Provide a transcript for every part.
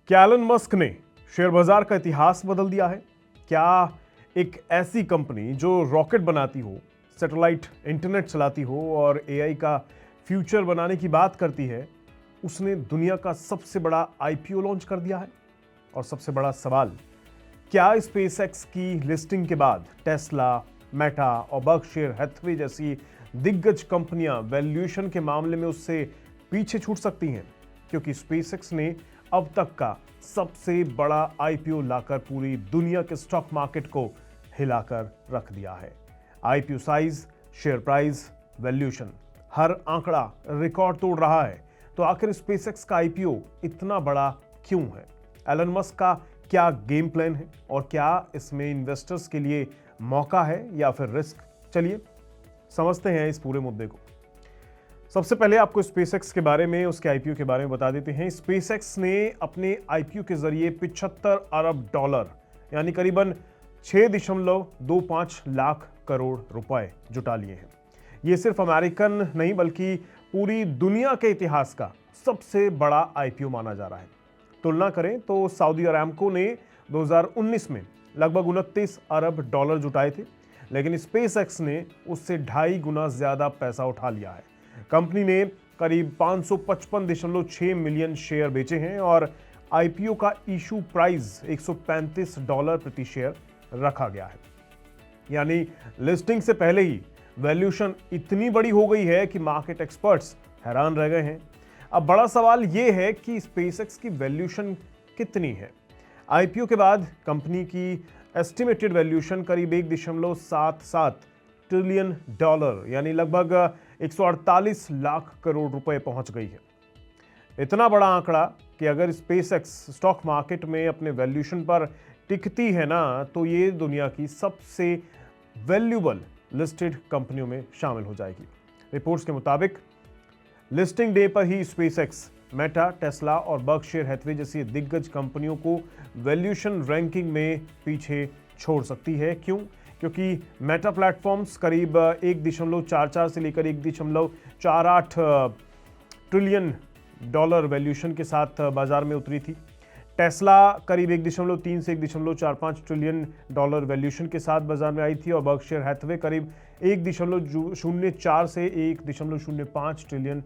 क्या Elon Musk ने share बाजार का इतिहास बदल दिया है? क्या एक ऐसी कंपनी जो रॉकेट बनाती हो, सैटेलाइट इंटरनेट चलाती हो और एआई का फ्यूचर बनाने की बात करती है, उसने दुनिया का सबसे बड़ा आईपीओ लॉन्च कर दिया है? और सबसे बड़ा सवाल, क्या स्पेसएक्स की लिस्टिंग के बाद टेस्ला, मेटा और बर्कशायर हैथवे जैसी दिग्गज कंपनियां वैल्यूएशन के मामले में उससे पीछे छूट सकती हैं? क्योंकि स्पेसएक्स ने अब तक का सबसे बड़ा आईपीओ लाकर पूरी दुनिया के स्टॉक मार्केट को हिलाकर रख दिया है। IPO size, share price, valuation, हर आंकड़ा रिकॉर्ड तोड़ रहा है। तो आखिर स्पेसएक्स का आईपीओ इतना बड़ा क्यों है? एलन मस्क का क्या गेम प्लान है और क्या इसमें इन्वेस्टर्स के लिए मौका है या फिर रिस्क? चलिए समझते हैं इस पूरे मुद्दे को। सबसे पहले आपको स्पेसएक्स के बारे में, उसके आईपीओ के बारे में बता देते हैं। स्पेसएक्स ने अपने आईपीओ के जरिए 75 अरब डॉलर यानी करीबन 6.25 लाख करोड़ रुपए जुटा लिए हैं। ये सिर्फ अमेरिकन नहीं बल्कि पूरी दुनिया के इतिहास का सबसे बड़ा आईपीओ माना जा रहा है। तुलना करें तो सऊदी अरामको ने 2019 में लगभग 29 अरब डॉलर जुटाए थे, लेकिन स्पेसएक्स ने उससे 2.5 गुना ज्यादा पैसा उठा लिया है। कंपनी ने करीब 555.6 मिलियन शेयर बेचे हैं और आईपीओ का इशू प्राइस $135 प्रति शेयर रखा गया है। यानी लिस्टिंग से पहले ही वैल्यूएशन इतनी बड़ी हो गई है कि मार्केट एक्सपर्ट्स हैरान रह गए हैं। अब बड़ा सवाल यह है कि स्पेसएक्स की वैल्यूएशन कितनी है? आईपीओ के बाद कंपनी की एस्टिमेटेड वैल्यूएशन करीब 1.77 ट्रिलियन डॉलर यानी लगभग 148 लाख करोड़ रुपए पहुंच गई है। इतना बड़ा आंकड़ा कि अगर स्पेसएक्स स्टॉक मार्केट में अपने वैल्यूएशन पर टिकती है ना, तो ये दुनिया की सबसे वैल्यूएबल लिस्टेड कंपनियों में शामिल हो जाएगी। रिपोर्ट्स के मुताबिक लिस्टिंग डे पर ही स्पेसएक्स, मेटा, टेस्ला और बर्कशायर हैथवे जैसी दिग्गज कंपनियों को वैल्यूएशन रैंकिंग में पीछे छोड़ सकती है। क्यों? क्योंकि मेटा प्लेटफॉर्म्स करीब 1.44 से लेकर 1.48 ट्रिलियन डॉलर वैल्यूएशन के साथ बाजार में उतरी थी। टेस्ला करीब 1.3 से 1.45 ट्रिलियन डॉलर वैल्यूएशन के साथ बाजार में आई थी और बर्कशायर हैथवे करीब 1.04 से 1.05 ट्रिलियन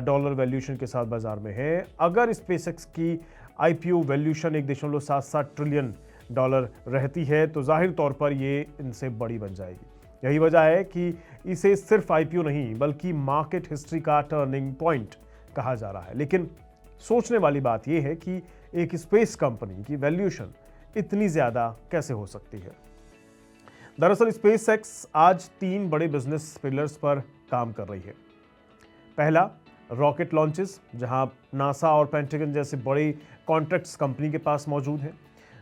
डॉलर वैल्यूएशन के साथ बाजार में है। अगर स्पेसएक्स की आईपीओ वैल्यूएशन 1.77 ट्रिलियन डॉलर रहती है तो जाहिर तौर पर ये इनसे बड़ी बन जाएगी। यही वजह है कि इसे सिर्फ आईपीओ नहीं बल्कि मार्केट हिस्ट्री का टर्निंग पॉइंट कहा जा रहा है। लेकिन सोचने वाली बात यह है कि एक स्पेस कंपनी की वैल्यूएशन इतनी ज्यादा कैसे हो सकती है? दरअसल स्पेसएक्स आज 3 बड़े बिजनेस पिलर्स पर काम कर रही है। पहला, रॉकेट लॉन्चेस, जहां नासा और पेंटागन जैसे बड़े कॉन्ट्रैक्ट्स कंपनी के पास मौजूद हैं।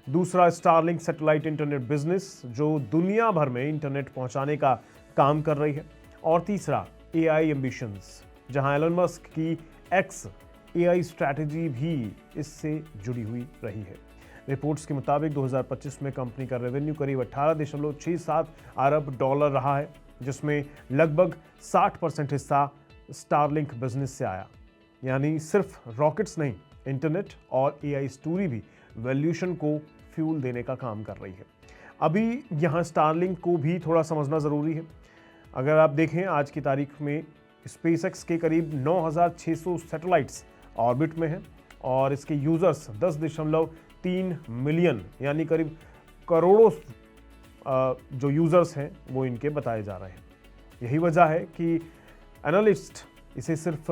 दूसरा, स्टारलिंक सैटेलाइट इंटरनेट बिजनेस, जो दुनिया भर में इंटरनेट पहुंचाने का काम कर रही है। और तीसरा, एआई एम्बिशंस, जहां एलन मस्क की एक्स एआई स्ट्रैटेजी भी इससे जुड़ी हुई रही है। रिपोर्ट्स के मुताबिक 2025 में कंपनी का रेवेन्यू करीब 18.67 अरब डॉलर रहा है, जिसमें लगभग 60% हिस्सा स्टारलिंक बिजनेस से आया। यानी सिर्फ रॉकेट्स नहीं, इंटरनेट और एआई स्टोरी भी वैल्यूएशन को फ्यूल देने का काम कर रही है। अभी यहाँ स्टारलिंक को भी थोड़ा समझना ज़रूरी है। अगर आप देखें आज की तारीख में स्पेसएक्स के करीब 9,600 सैटेलाइट्स ऑर्बिट में हैं और इसके यूज़र्स 10.3 मिलियन यानी करीब करोड़ों जो यूज़र्स हैं वो इनके बताए जा रहे हैं। यही वजह है कि एनालिस्ट इसे सिर्फ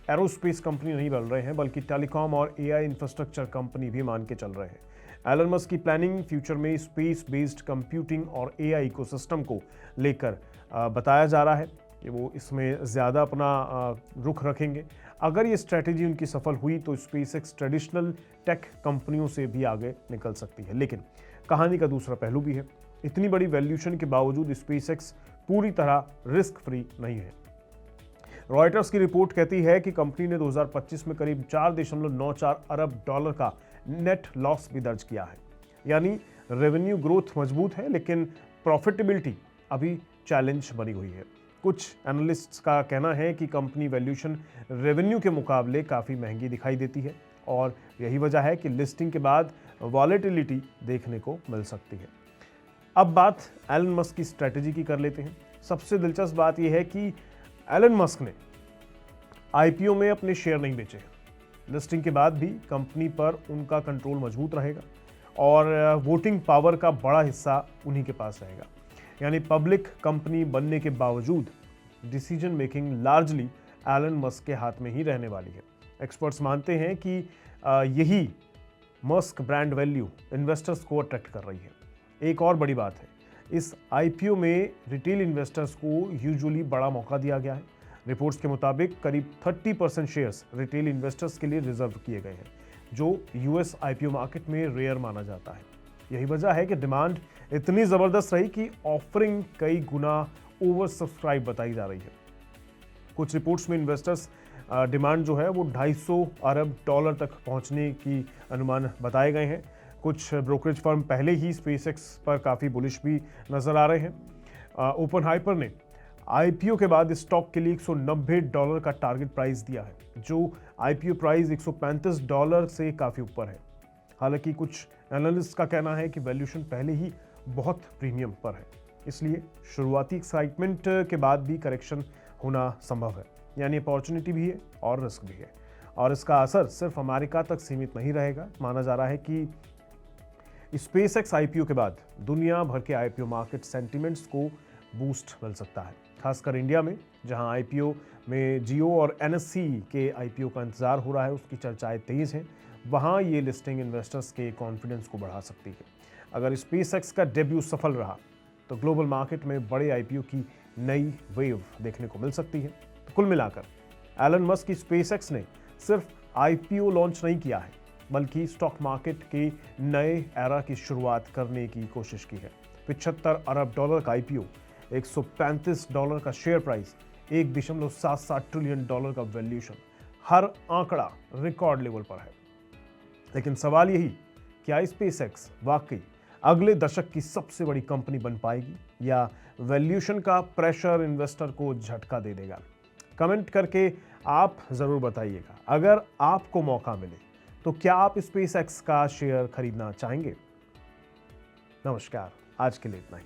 एरोस्पेस कंपनी नहीं बोल रहे हैं बल्कि टेलीकॉम और एआई इंफ्रास्ट्रक्चर कंपनी भी मान के चल रहे हैं। एलन मस्क की प्लानिंग फ्यूचर में स्पेस बेस्ड कंप्यूटिंग और एआई इकोसिस्टम को लेकर बताया जा रहा है कि वो इसमें ज़्यादा अपना रुख रखेंगे। अगर ये स्ट्रैटेजी उनकी सफल हुई तो स्पेसएक्स ट्रेडिशनल टेक कंपनियों से भी आगे निकल सकती है। लेकिन कहानी का दूसरा पहलू भी है। इतनी बड़ी वैल्यूएशन के बावजूद स्पेसएक्स पूरी तरह रिस्क फ्री नहीं है। रॉयटर्स की रिपोर्ट कहती है कि कंपनी ने 2025 में करीब 4.94 अरब डॉलर का नेट लॉस भी दर्ज किया है। यानी रेवेन्यू ग्रोथ मजबूत है लेकिन प्रॉफिटेबिलिटी अभी चैलेंज बनी हुई है। कुछ एनालिस्ट्स का कहना है कि कंपनी वैल्यूएशन रेवेन्यू के मुकाबले काफ़ी महंगी दिखाई देती है और यही वजह है कि लिस्टिंग के बाद वॉलेटिलिटी देखने को मिल सकती है। अब बात एलन मस्क की स्ट्रेटेजी की कर लेते हैं। सबसे दिलचस्प बात यह है कि एलन मस्क ने आईपीओ में अपने शेयर नहीं बेचे हैं। लिस्टिंग के बाद भी कंपनी पर उनका कंट्रोल मजबूत रहेगा और वोटिंग पावर का बड़ा हिस्सा उन्हीं के पास रहेगा। यानी पब्लिक कंपनी बनने के बावजूद decision making largely Elon Musk के हाथ में ही रहने वाली है। एक्सपर्ट्स मानते हैं कि यही मस्क ब्रांड वैल्यू इन्वेस्टर्स को अट्रैक्ट कर रही है। एक और बड़ी बात है, इस आईपीओ में रिटेल इन्वेस्टर्स को यूजुअली बड़ा मौका दिया गया है। रिपोर्ट्स के मुताबिक करीब 30% शेयर्स रिटेल इन्वेस्टर्स के लिए रिजर्व किए गए हैं, जो यूएस आईपीओ मार्केट में रेयर माना जाता है। यही वजह है कि डिमांड इतनी ज़बरदस्त रही कि ऑफरिंग कई गुना ओवर सब्सक्राइब बताई जा रही है। कुछ रिपोर्ट्स में इन्वेस्टर्स डिमांड जो है वो 250 अरब डॉलर तक पहुंचने की अनुमान बताए गए हैं। कुछ ब्रोकरेज फर्म पहले ही स्पेसएक्स पर काफ़ी बुलिश भी नज़र आ रहे हैं। ओपनहाइपर ने आईपीओ के बाद स्टॉक के लिए 190 डॉलर का टारगेट प्राइस दिया है, जो आईपीओ प्राइस 135 डॉलर से काफ़ी ऊपर है। हालांकि कुछ एनालिस्ट का कहना है कि वैल्यूएशन पहले ही बहुत प्रीमियम पर है, इसलिए शुरुआती एक्साइटमेंट के बाद भी करेक्शन होना संभव है। यानी अपॉर्चुनिटी भी है और रिस्क भी है, और इसका असर सिर्फ अमेरिका तक सीमित नहीं रहेगा। माना जा रहा है कि स्पेसएक्स आईपीओ के बाद दुनिया भर के आईपीओ मार्केट सेंटिमेंट्स को बूस्ट मिल सकता है, खासकर इंडिया में, जहां आईपीओ में जियो और एनएससी के आईपीओ का इंतजार हो रहा है, उसकी चर्चाएं तेज हैं। वहां ये लिस्टिंग इन्वेस्टर्स के कॉन्फिडेंस को बढ़ा सकती है। अगर स्पेसएक्स का डेब्यू सफल रहा तो ग्लोबल मार्केट में बड़े आईपीओ की नई वेव देखने को मिल सकती है। तो कुल मिलाकर एलन मस्क की स्पेसएक्स ने सिर्फ आईपीओ लॉन्च नहीं किया है, बल्कि स्टॉक मार्केट के नए एरा की शुरुआत करने की कोशिश की है। 75 अरब डॉलर का आईपीओ, 135 डॉलर का शेयर प्राइस, 1.77 ट्रिलियन डॉलर का वैल्यूएशन, हर आंकड़ा रिकॉर्ड लेवल पर है। लेकिन सवाल यही, क्या स्पेसएक्स वाकई अगले दशक की सबसे बड़ी कंपनी बन पाएगी, या वैल्यूएशन का प्रेशर इन्वेस्टर को झटका दे देगा? कमेंट करके आप जरूर बताइएगा। अगर आपको मौका मिले तो क्या आप स्पेसएक्स का शेयर खरीदना चाहेंगे? नमस्कार, आज के लिए इतना ही।